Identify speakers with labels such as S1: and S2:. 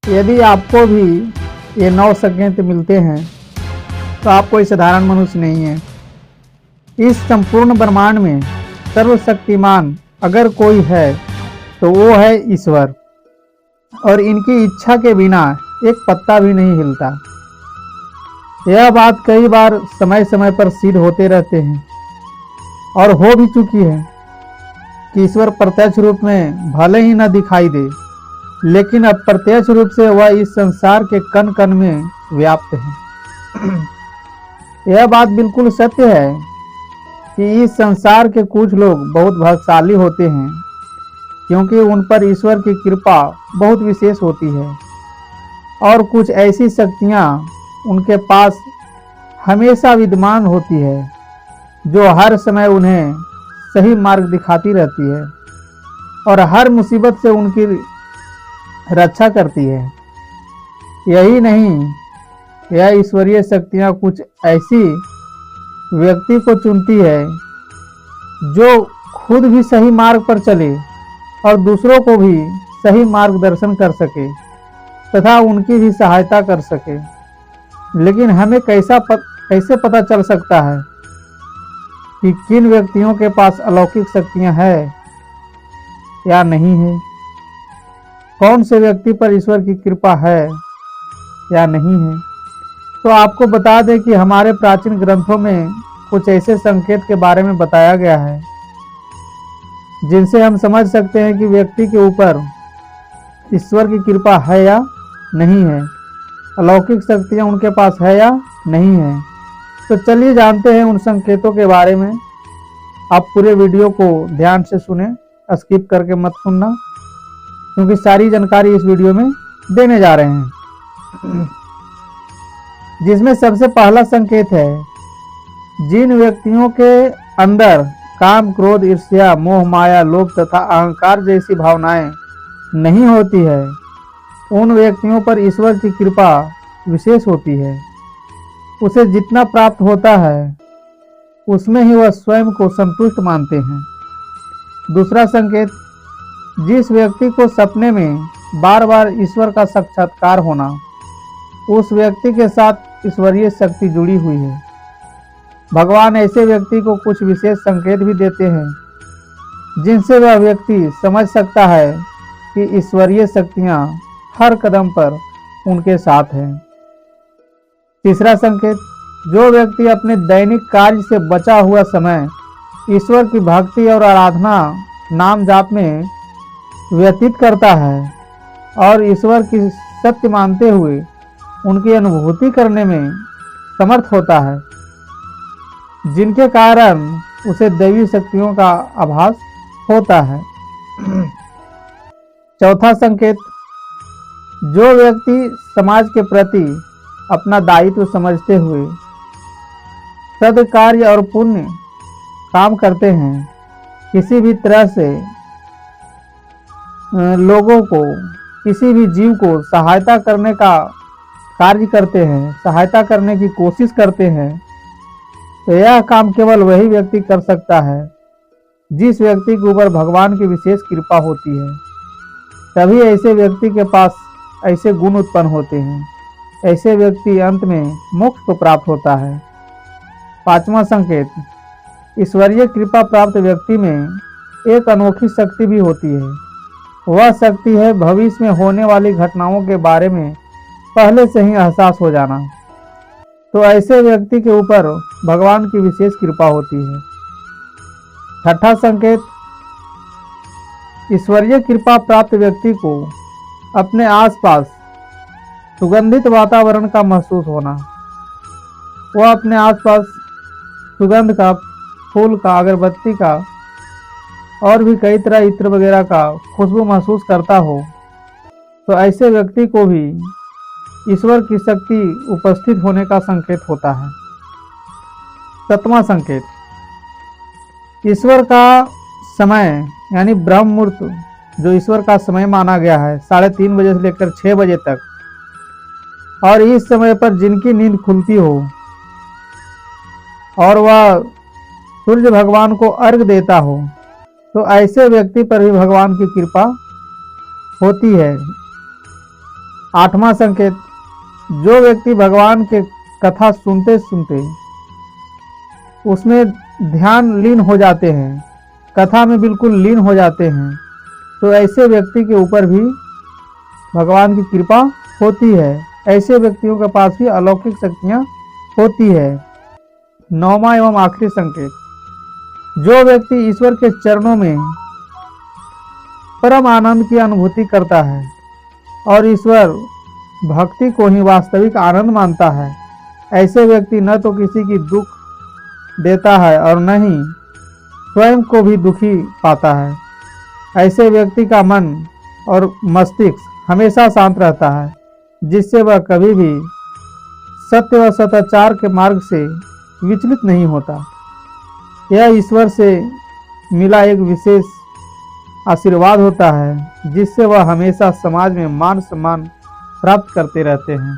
S1: यदि आपको भी ये 9 संकेत मिलते हैं तो आप कोई साधारण मनुष्य नहीं है। इस संपूर्ण ब्रह्मांड में सर्वशक्तिमान अगर कोई है तो वो है ईश्वर, और इनकी इच्छा के बिना एक पत्ता भी नहीं हिलता। यह बात कई बार समय समय पर सिद्ध होते रहते हैं और हो भी चुकी है कि ईश्वर प्रत्यक्ष रूप में भले ही न दिखाई दे, लेकिन अप्रत्यक्ष रूप से वह इस संसार के कण कण में व्याप्त है। यह बात बिल्कुल सत्य है कि इस संसार के कुछ लोग बहुत भाग्यशाली होते हैं, क्योंकि उन पर ईश्वर की कृपा बहुत विशेष होती है, और कुछ ऐसी शक्तियाँ उनके पास हमेशा विद्यमान होती है जो हर समय उन्हें सही मार्ग दिखाती रहती है और हर मुसीबत से उनकी रक्षा करती है। यही नहीं, यह ईश्वरीय शक्तियाँ कुछ ऐसी व्यक्ति को चुनती है जो खुद भी सही मार्ग पर चले और दूसरों को भी सही मार्गदर्शन कर सके तथा उनकी भी सहायता कर सके। लेकिन हमें कैसे पता चल सकता है कि किन व्यक्तियों के पास अलौकिक शक्तियां हैं या नहीं है, कौन से व्यक्ति पर ईश्वर की कृपा है या नहीं है। तो आपको बता दें कि हमारे प्राचीन ग्रंथों में कुछ ऐसे संकेत के बारे में बताया गया है जिनसे हम समझ सकते हैं कि व्यक्ति के ऊपर ईश्वर की कृपा है या नहीं है, अलौकिक शक्तियाँ उनके पास है या नहीं है। तो चलिए जानते हैं उन संकेतों के बारे में। आप पूरे वीडियो को ध्यान से सुने, स्किप करके मत सुनना, क्योंकि सारी जानकारी इस वीडियो में देने जा रहे हैं। जिसमें सबसे पहला संकेत है, जिन व्यक्तियों के अंदर काम, क्रोध, ईर्ष्या, मोह, माया, लोभ तथा अहंकार जैसी भावनाएं नहीं होती है, उन व्यक्तियों पर ईश्वर की कृपा विशेष होती है। उसे जितना प्राप्त होता है उसमें ही वह स्वयं को संतुष्ट मानते हैं। दूसरा संकेत, जिस व्यक्ति को सपने में बार बार ईश्वर का साक्षात्कार होना, उस व्यक्ति के साथ ईश्वरीय शक्ति जुड़ी हुई है। भगवान ऐसे व्यक्ति को कुछ विशेष संकेत भी देते हैं जिनसे वह व्यक्ति समझ सकता है कि ईश्वरीय शक्तियाँ हर कदम पर उनके साथ हैं। तीसरा संकेत, जो व्यक्ति अपने दैनिक कार्य से बचा हुआ समय ईश्वर की भक्ति और आराधना, नाम जाप में व्यतीत करता है और ईश्वर की सत्य मानते हुए उनकी अनुभूति करने में समर्थ होता है, जिनके कारण उसे दैवी शक्तियों का आभास होता है। चौथा संकेत, जो व्यक्ति समाज के प्रति अपना दायित्व समझते हुए सद्कार्य और पुण्य काम करते हैं, किसी भी तरह से लोगों को, किसी भी जीव को सहायता करने का कार्य करते हैं, सहायता करने की कोशिश करते हैं, तो यह काम केवल वही व्यक्ति कर सकता है जिस व्यक्ति के ऊपर भगवान की विशेष कृपा होती है। तभी ऐसे व्यक्ति के पास ऐसे गुण उत्पन्न होते हैं। ऐसे व्यक्ति अंत में मोक्ष को प्राप्त होता है। पांचवा संकेत, ईश्वरीय कृपा प्राप्त व्यक्ति में एक अनोखी शक्ति भी होती है। वह शक्ति है भविष्य में होने वाली घटनाओं के बारे में पहले से ही एहसास हो जाना। तो ऐसे व्यक्ति के ऊपर भगवान की विशेष कृपा होती है। छठा संकेत, ईश्वरीय कृपा प्राप्त व्यक्ति को अपने आसपास सुगंधित वातावरण का महसूस होना। वह अपने आसपास सुगंध का, फूल का, अगरबत्ती का और भी कई तरह इत्र वगैरह का खुशबू महसूस करता हो, तो ऐसे व्यक्ति को भी ईश्वर की शक्ति उपस्थित होने का संकेत होता है। सातवां संकेत, ईश्वर का समय यानी ब्रह्म मुहूर्त, जो ईश्वर का समय माना गया है 3:30 बजे से लेकर 6 बजे तक, और इस समय पर जिनकी नींद खुलती हो और वह सूर्य भगवान को अर्घ देता हो, तो ऐसे व्यक्ति पर भी भगवान की कृपा होती है। 8वां संकेत, जो व्यक्ति भगवान के कथा सुनते सुनते उसमें ध्यान लीन हो जाते हैं, कथा में बिल्कुल लीन हो जाते हैं, तो ऐसे व्यक्ति के ऊपर भी भगवान की कृपा होती है। ऐसे व्यक्तियों के पास भी अलौकिक शक्तियाँ होती है। 9वां एवं आखिरी संकेत, जो व्यक्ति ईश्वर के चरणों में परम आनंद की अनुभूति करता है और ईश्वर भक्ति को ही वास्तविक आनंद मानता है, ऐसे व्यक्ति न तो किसी की दुख देता है और न ही स्वयं को भी दुखी पाता है। ऐसे व्यक्ति का मन और मस्तिष्क हमेशा शांत रहता है, जिससे वह कभी भी सत्य व सदाचार के मार्ग से विचलित नहीं होता। यह ईश्वर से मिला एक विशेष आशीर्वाद होता है, जिससे वह हमेशा समाज में मान सम्मान प्राप्त करते रहते हैं।